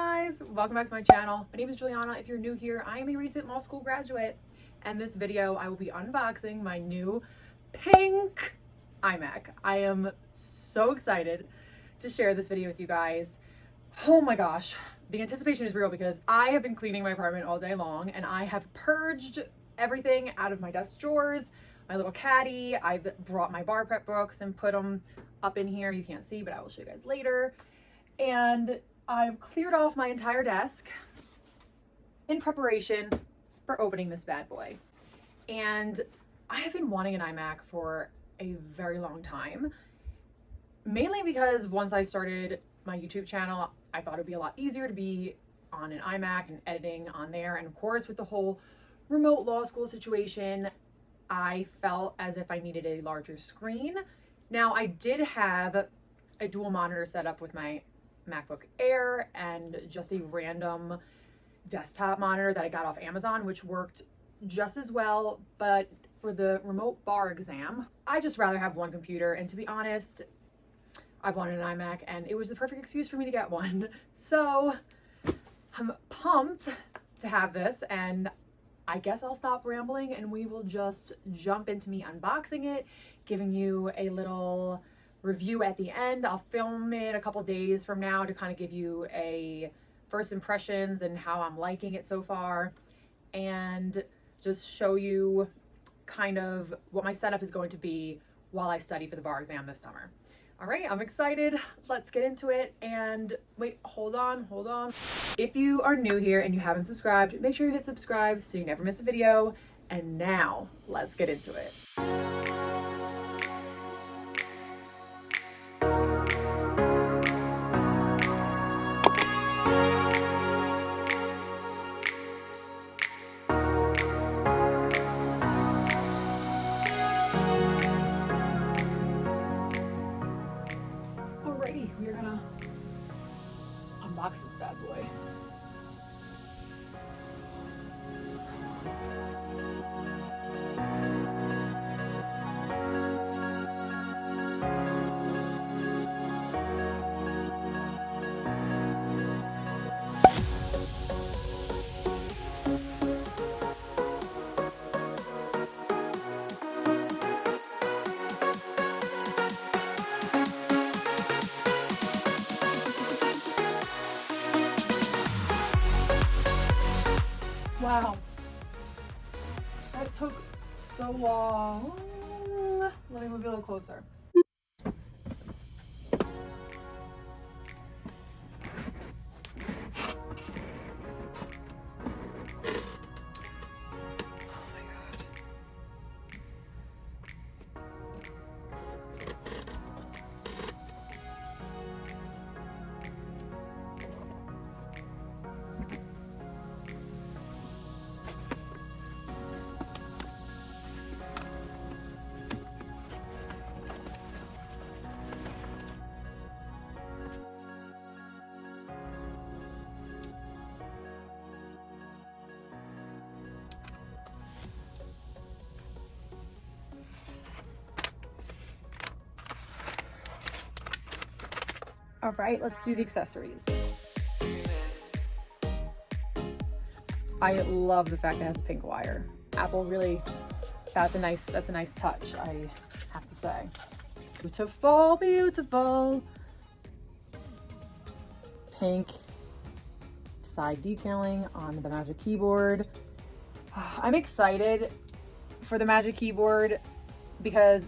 guys, welcome back to my channel. My name is Juliana. If you're new here, I am a recent law school graduate, and this video I will be unboxing my new pink iMac. I am so excited to share this video with you guys. Oh my gosh, the anticipation is real because I have been cleaning my apartment all day long and I have purged everything out of my desk drawers, my little caddy. I've brought my bar prep books and put them up in here. You can't see, but I will show you guys later. And I've cleared off my entire desk in preparation for opening this bad boy. And I have been wanting an iMac for a very long time, mainly because once I started my YouTube channel, I thought it'd be a lot easier to be on an iMac and editing on there. And of course, with the whole remote law school situation, I felt as if I needed a larger screen. Now, I did have a dual monitor set up with my MacBook Air and just a random desktop monitor that I got off Amazon, which worked just as well. But for the remote bar exam, I just rather have one computer. And to be honest, I've wanted an iMac and it was the perfect excuse for me to get one. So I'm pumped to have this, and I guess I'll stop rambling and we will just jump into me unboxing it, giving you a little review at the end. I'll film it a couple days from now to kind of give you a first impressions and how I'm liking it so far, and just show you kind of what my setup is going to be while I study for the bar exam this summer. All right, I'm excited. Let's get into it. And wait, hold on. If you are new here and you haven't subscribed, make sure you hit subscribe so you never miss a video. And now let's get into it. We're gonna unbox this bad boy. Wow, that took so long. Let me move it a little closer. All right, let's do the accessories. I love the fact that it has a pink wire. Apple really, that's a nice touch, I have to say. Beautiful, beautiful. Pink side detailing on the Magic Keyboard. I'm excited for the Magic Keyboard because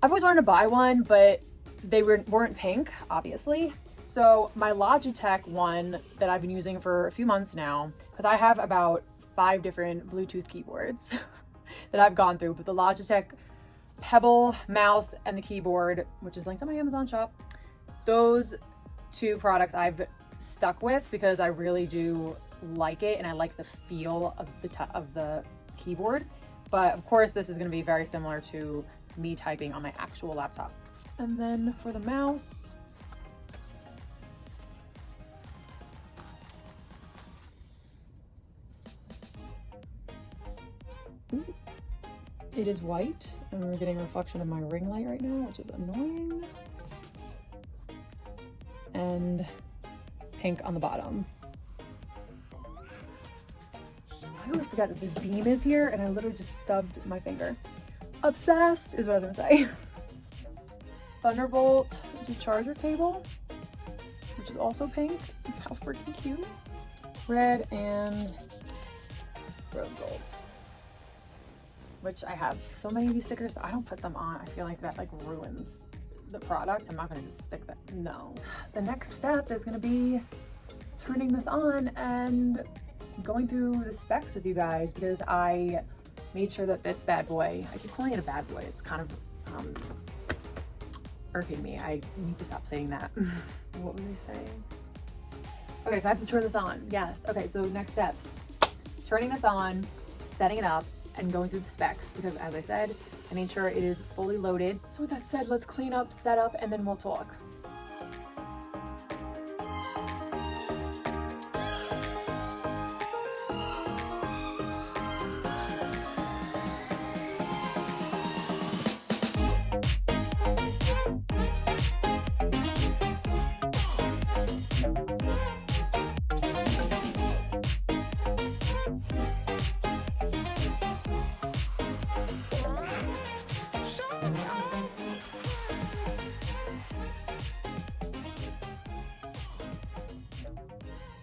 I've always wanted to buy one, but they weren't pink, obviously. So my Logitech one that I've been using for a few months now, because I have about 5 different Bluetooth keyboards that I've gone through, but the Logitech Pebble mouse and the keyboard, which is linked on my Amazon shop, those 2 products I've stuck with because I really do like it and I like the feel of the keyboard. But of course, this is going to be very similar to me typing on my actual laptop. And then for the mouse, it is white, and we're getting a reflection of my ring light right now, which is annoying. And pink on the bottom. I always forget that this beam is here and I literally just stubbed my finger. Obsessed is what I was gonna say. Thunderbolt is a charger cable, which is also pink. How freaking cute. Red and rose gold. Which I have so many of these stickers, but I don't put them on. I feel like that like ruins the product. I'm not gonna just stick that, no. The next step is gonna be turning this on and going through the specs with you guys, because I made sure that this bad boy, I keep calling it a bad boy, it's kind of irking me. I need to stop saying that. What were they saying? Okay, so I have to turn this on. Yes. Okay, so next steps. Turning this on, setting it up, and going through the specs, because as I said, I made sure it is fully loaded. So with that said, let's clean up, set up, and then we'll talk.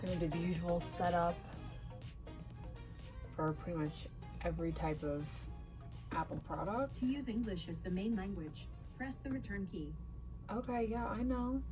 Gonna do the usual setup for pretty much every type of Apple product. To use English as the main language, press the return key. Okay, yeah, I know.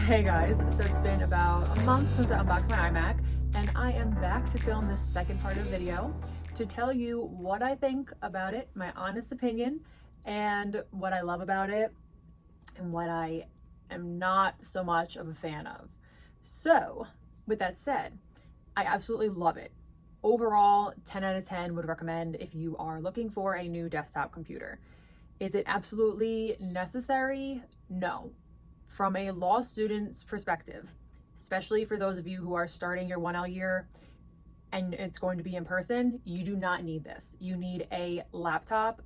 Hey guys, so it's been about a month since I unboxed my iMac, and I am back to film this second part of the video to tell you what I think about it, my honest opinion, and what I love about it, and what I am not so much of a fan of. So, with that said, I absolutely love it. Overall, 10 out of 10 would recommend if you are looking for a new desktop computer. Is it absolutely necessary? No. From a law student's perspective, especially for those of you who are starting your 1L year and it's going to be in person, you do not need this. You need a laptop.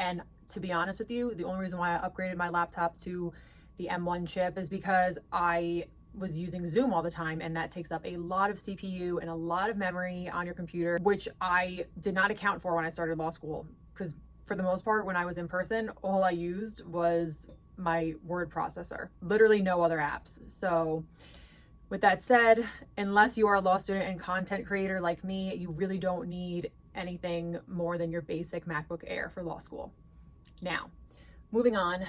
And to be honest with you, the only reason why I upgraded my laptop to the M1 chip is because I was using Zoom all the time, and that takes up a lot of CPU and a lot of memory on your computer, which I did not account for when I started law school, because for the most part, when I was in person, all I used was my word processor, literally no other apps. So with that said, unless you are a law student and content creator like me, you really don't need anything more than your basic MacBook Air for law school. Now, moving on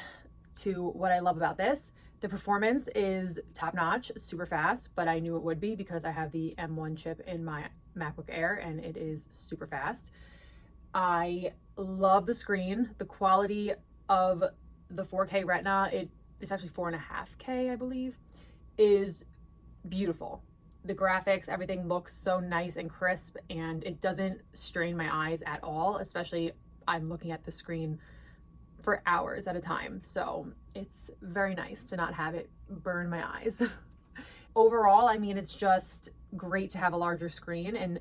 to what I love about this. The performance is top notch, super fast, but I knew it would be because I have the M1 chip in my MacBook Air and it is super fast. I love the screen, the quality of the 4K Retina, it's actually 4.5K, I believe, is beautiful. The graphics, everything looks so nice and crisp, and it doesn't strain my eyes at all, especially I'm looking at the screen for hours at a time. So it's very nice to not have it burn my eyes. Overall, I mean, it's just great to have a larger screen and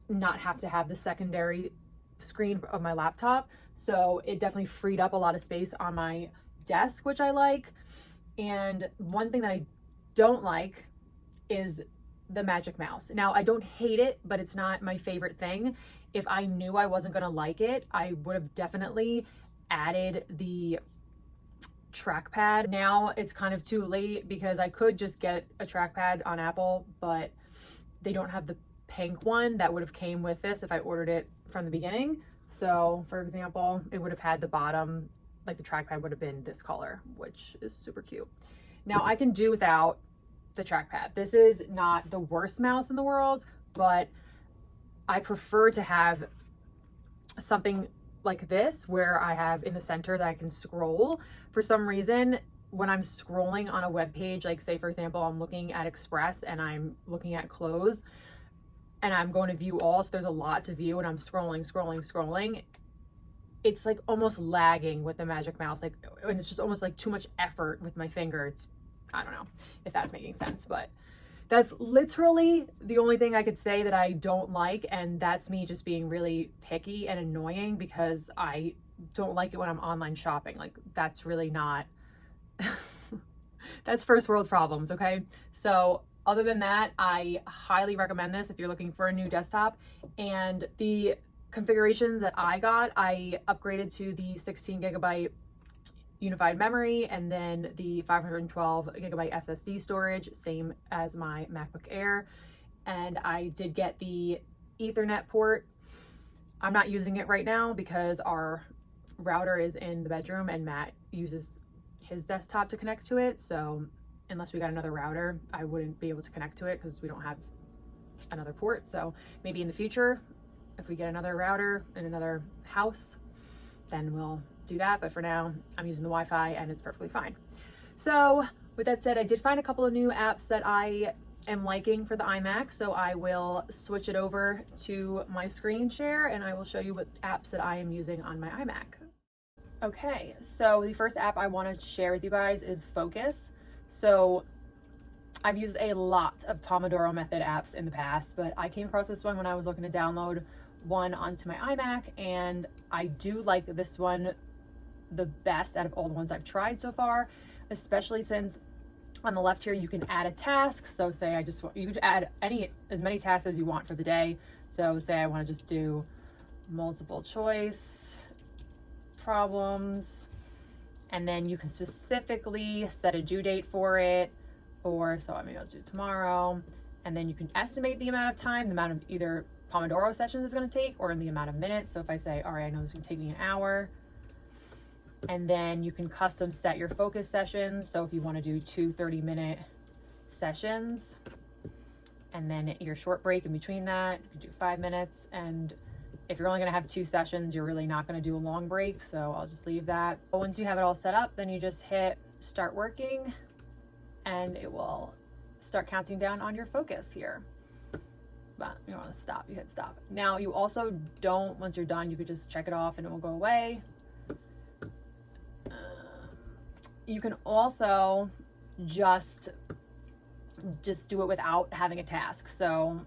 not have to have the secondary screen of my laptop. So it definitely freed up a lot of space on my desk, which I like. And one thing that I don't like is the Magic Mouse. Now, I don't hate it, but it's not my favorite thing. If I knew I wasn't gonna like it, I would have definitely added the trackpad. Now it's kind of too late because I could just get a trackpad on Apple, but they don't have the pink one that would have came with this if I ordered it from the beginning. So for example, it would have had the bottom, like the trackpad would have been this color, which is super cute. Now I can do without the trackpad. This is not the worst mouse in the world, but I prefer to have something like this where I have in the center that I can scroll. For some reason, when I'm scrolling on a web page, like say for example, I'm looking at Express and I'm looking at clothes, and I'm going to view all, so there's a lot to view, and I'm scrolling, it's like almost lagging with the Magic Mouse, like, and it's just almost like too much effort with my finger. It's, I don't know if that's making sense, but that's literally the only thing I could say that I don't like, and that's me just being really picky and annoying because I don't like it when I'm online shopping. Like, that's really not that's first world problems, okay? So other than that, I highly recommend this if you're looking for a new desktop. And the configuration that I got, I upgraded to the 16 gigabyte unified memory and then the 512 gigabyte SSD storage, same as my MacBook Air. And I did get the Ethernet port. I'm not using it right now because our router is in the bedroom and Matt uses his desktop to connect to it. So unless we got another router, I wouldn't be able to connect to it because we don't have another port. So maybe in the future, if we get another router in another house, then we'll do that. But for now, I'm using the Wi-Fi and it's perfectly fine. So with that said, I did find a couple of new apps that I am liking for the iMac. So I will switch it over to my screen share and I will show you what apps that I am using on my iMac. Okay, so the first app I want to share with you guys is Focus. So I've used a lot of Pomodoro method apps in the past, but I came across this one when I was looking to download one onto my iMac, and I do like this one the best out of all the ones I've tried so far, especially since on the left here you can add a task. So say you could add as many tasks as you want for the day. So say I want to just do multiple choice problems, and then you can specifically set a due date for it, or so maybe I'll do tomorrow, and then you can estimate the amount of time, the amount of either Pomodoro sessions is going to take or in the amount of minutes. So if I say, all right, I know this is going to take me an hour, and then you can custom set your focus sessions. So if you want to do 2 30-minute sessions and then your short break in between that, you can do 5 minutes. And if you're only going to have 2 sessions, you're really not going to do a long break. So I'll just leave that. But once you have it all set up, then you just hit start working and it will start counting down on your focus here. But you want to stop, you hit stop. Now you also don't, once you're done, you could just check it off and it will go away. You can also just do it without having a task. So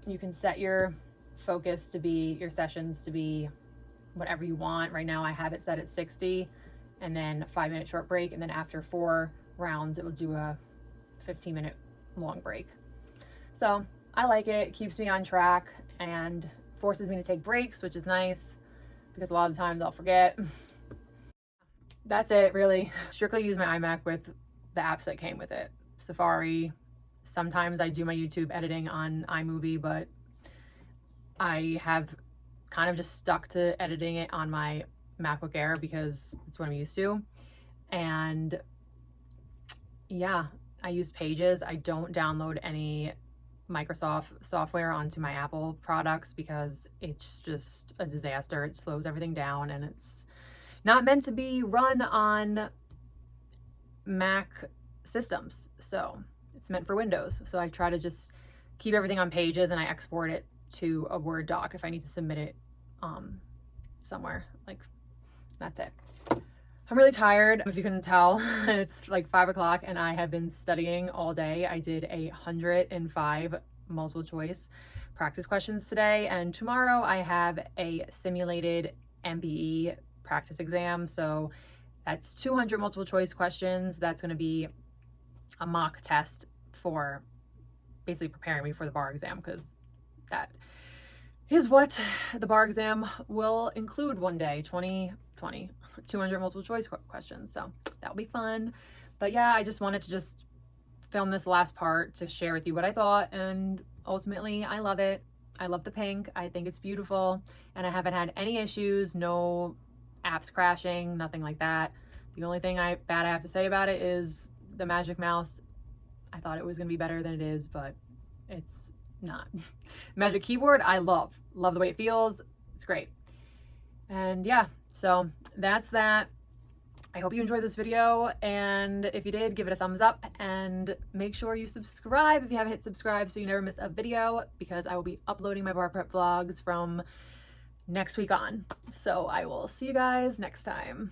you can set your focus to be, your sessions to be whatever you want. Right now I have it set at 60 and then a 5-minute short break. And then after 4 rounds, it will do a 15-minute long break. So I like it. It keeps me on track and forces me to take breaks, which is nice because a lot of times I'll forget. That's it, really. Strictly use my iMac with the apps that came with it. Safari. Sometimes I do my YouTube editing on iMovie, but I have kind of just stuck to editing it on my MacBook Air because it's what I'm used to. And yeah, I use Pages. I don't download any Microsoft software onto my Apple products because it's just a disaster. It slows everything down and it's not meant to be run on Mac systems. So it's meant for Windows. So I try to just keep everything on Pages and I export it to a Word doc if I need to submit it somewhere. Like, that's it. I'm really tired, if you couldn't tell. It's like 5 o'clock and I have been studying all day. I did 105 multiple choice practice questions today, and tomorrow I have a simulated MBE practice exam. So that's 200 multiple choice questions. That's going to be a mock test for basically preparing me for the bar exam, because that is what the bar exam will include one day. 200 multiple choice questions. So that'll be fun. But yeah, I just wanted to just film this last part to share with you what I thought, and ultimately I love it. I love the pink. I think it's beautiful, and I haven't had any issues, no apps crashing, nothing like that. The only thing bad I have to say about it is the Magic Mouse. I thought it was gonna be better than it is, but it's not. Magic Keyboard, I love the way it feels. It's great. And yeah, so that's that. I hope you enjoyed this video, and if you did, give it a thumbs up and make sure you subscribe if you haven't hit subscribe so you never miss a video, because I will be uploading my bar prep vlogs from next week on. So I will see you guys next time.